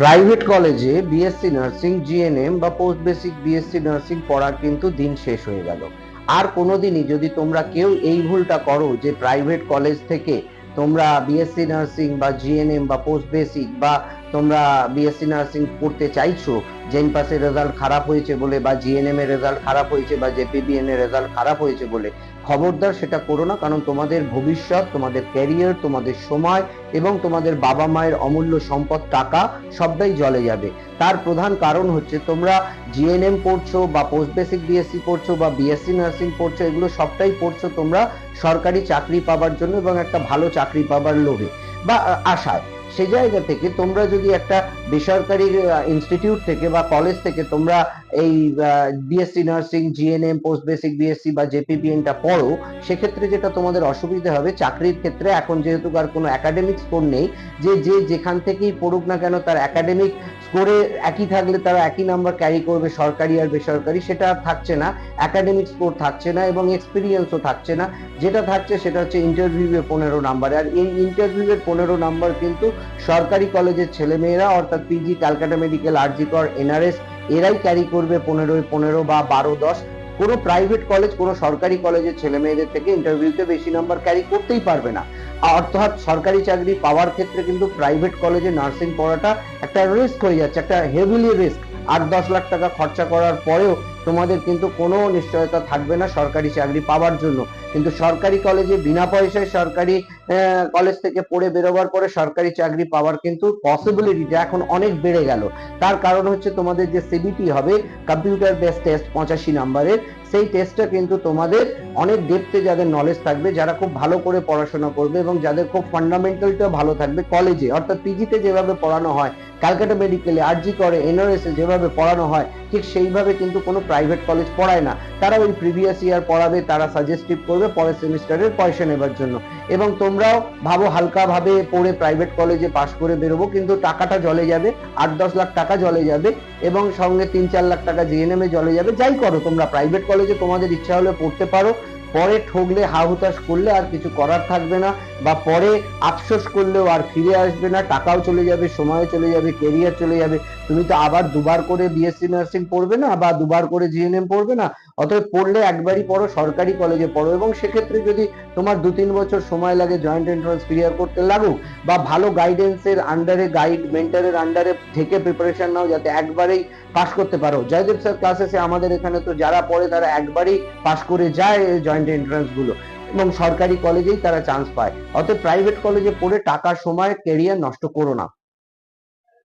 Private কলেজে BSc nursing, GNM বা post basic BSc nursing পড়ার কিন্তু দিন শেষ হয়ে গেল। আর কোনোদিনই যদি তোমরা কেউ এই ভুলটা করো যে প্রাইভেট কলেজ থেকে তোমরা বিএসসি নার্সিং বা জিএনএম বা পোস্ট বেসিক বা তোমরা বিএসসি নার্সিং পড়তে চাইছো, জেন পাসের রেজাল্ট খারাপ হয়েছে বলে বা জিএনএম এর রেজাল্ট খারাপ হয়েছে বা জেপিবিএন এর রেজাল্ট খারাপ হয়েছে বলে, খবরদার সেটা করো না। কারণ তোমাদের ভবিষ্যৎ, তোমাদের ক্যারিয়ার, তোমাদের সময় এবং তোমাদের বাবা মায়ের অমূল্য সম্পদ টাকা সবটাই জলে যাবে। তার প্রধান কারণ হচ্ছে তোমরা জিএনএম পড়ছো বা পোস্ট বেসিক বিএসসি পড়ছো বা বিএসসি নার্সিং পড়ছো, এগুলো সবটাই পড়ছো তোমরা সরকারি চাকরি পাবার জন্য এবং একটা ভালো চাকরি পাবার লোভে বা আশায়। সে জায়গা থেকে তোমরা যদি একটা বেসরকারি ইনস্টিটিউট থেকে বা কলেজ থেকে তোমরা এই BSc nursing, GNM, post basic BSc বা জেপিবিএনটা পড়ো, সেক্ষেত্রে যেটা তোমাদের অসুবিধা হবে চাকরির ক্ষেত্রে, এখন যেহেতু আর কোনো একাডেমিক স্কোর নেই, যে যে যেখান থেকেই পড়ুক না কেন তার একাডেমিক স্কোরে একই থাকলে তারা একই নাম্বার ক্যারি করবে, সরকারি আর বেসরকারি সেটা আর থাকছে না। একাডেমিক স্কোর থাকছে না এবং এক্সপিরিয়েন্সও থাকছে না। যেটা থাকছে সেটা হচ্ছে ইন্টারভিউয়ে 15 নাম্বার। আর এই ইন্টারভিউয়ের 15 নাম্বার কিন্তু সরকারি কলেজের ছেলেমেয়েরা, অর্থাৎ পিজি, ক্যালকাটা মেডিকেল, আরজি কর, এনআরএস, এরাই ক্যারি করবে 15 বা 12-10। কোনো প্রাইভেট কলেজ, কোনো সরকারি কলেজের ছেলে মেয়েদের থেকে ইন্টারভিউতে বেশি নাম্বার ক্যারি করতেই পারবে না। অর্থাৎ সরকারি চাকরি পাওয়ার ক্ষেত্রে কিন্তু প্রাইভেট কলেজে নার্সিং পড়াটা একটা রিস্ক হয়ে যাচ্ছে, একটা হেভিলি রিস্ক। 8-10 লাখ টাকা খরচা করার পরেও তোমাদের কিন্তু কোনো নিশ্চয়তা থাকবে না সরকারি চাকরি পাওয়ার জন্য। কিন্তু সরকারি কলেজে বিনা পয়সায় সরকারি কলেজ থেকে পড়ে বেরোবার পরে সরকারি চাকরি পাওয়ার কিন্তু পসিবিলিটিটা এখন অনেক বেড়ে গেল। তার কারণ হচ্ছে তোমাদের যে সিবিটি হবে, কম্পিউটার বেস টেস্ট 85 নাম্বারের, সেই টেস্টটা কিন্তু তোমাদের অনেক ডেপথে যাদের নলেজ থাকবে, যারা খুব ভালো করে পড়াশোনা করবে এবং যাদের খুব ফান্ডামেন্টালটা ভালো থাকবে, কলেজে অর্থাৎ পিজিতে যেভাবে পড়ানো হয়, ক্যালকাটা মেডিকেলে, আরজি করে, এনআরএস এ যেভাবে পড়ানো হয়, ঠিক সেইভাবে কিন্তু কোনো প্রাইভেট কলেজ পড়ায় না। তারা ওই প্রিভিয়াস ইয়ার পড়াবে, তারা সাজেস্টিভ করবে পরের সেমিস্টারের পয়সা নেবার জন্য। এবং তোমরাও ভাবো হালকা ভাবে পড়ে প্রাইভেট কলেজে পাশ করে বেরোবো, কিন্তু টাকাটা জলে যাবে, 8-10 লাখ টাকা জলে যাবে এবং সঙ্গে 3-4 লাখ টাকা জিএনএম এ জলে যাবে। যাই করো তোমরা প্রাইভেট কলেজে তোমাদের ইচ্ছা হলে পড়তে পারো, পরে ঠকলে হা হুতাশ করলে আর কিছু করার থাকবে না, বা পরে আফসোস করলেও আর ফিরে আসবে না, টাকাও চলে যাবে, সময়ও চলে যাবে, কেরিয়ার চলে যাবে। তুমি তো আবার দুবার করে বিএসসি নার্সিং পড়বে না বা দুবার করে জিএনএম পড়বে না। অতএব পড়লে একবারই পড়ো, সরকারি কলেজে পড়ো। এবং সেক্ষেত্রে যদি তোমার 2-3 বছর সময় লাগে জয়েন্ট এন্ট্রান্স ক্লিয়ার করতে লাগুক, বা ভালো গাইডেন্সের আন্ডারে, গাইড মেন্টরের আন্ডারে থেকে প্রিপারেশন নাও যাতে একবারেই পাস করতে পারো। জয়দেব স্যার ক্লাসেসে আমাদের এখানে তো যারা পড়ে তারা একবারই পাস করে যায় জয়েন্ট এন্ট্রান্স গুলো এবং সরকারি কলেজেই তারা চান্স পায়। অতএব প্রাইভেট কলেজে পড়ে টাকা, সময়, ক্যারিয়ার নষ্ট করো না।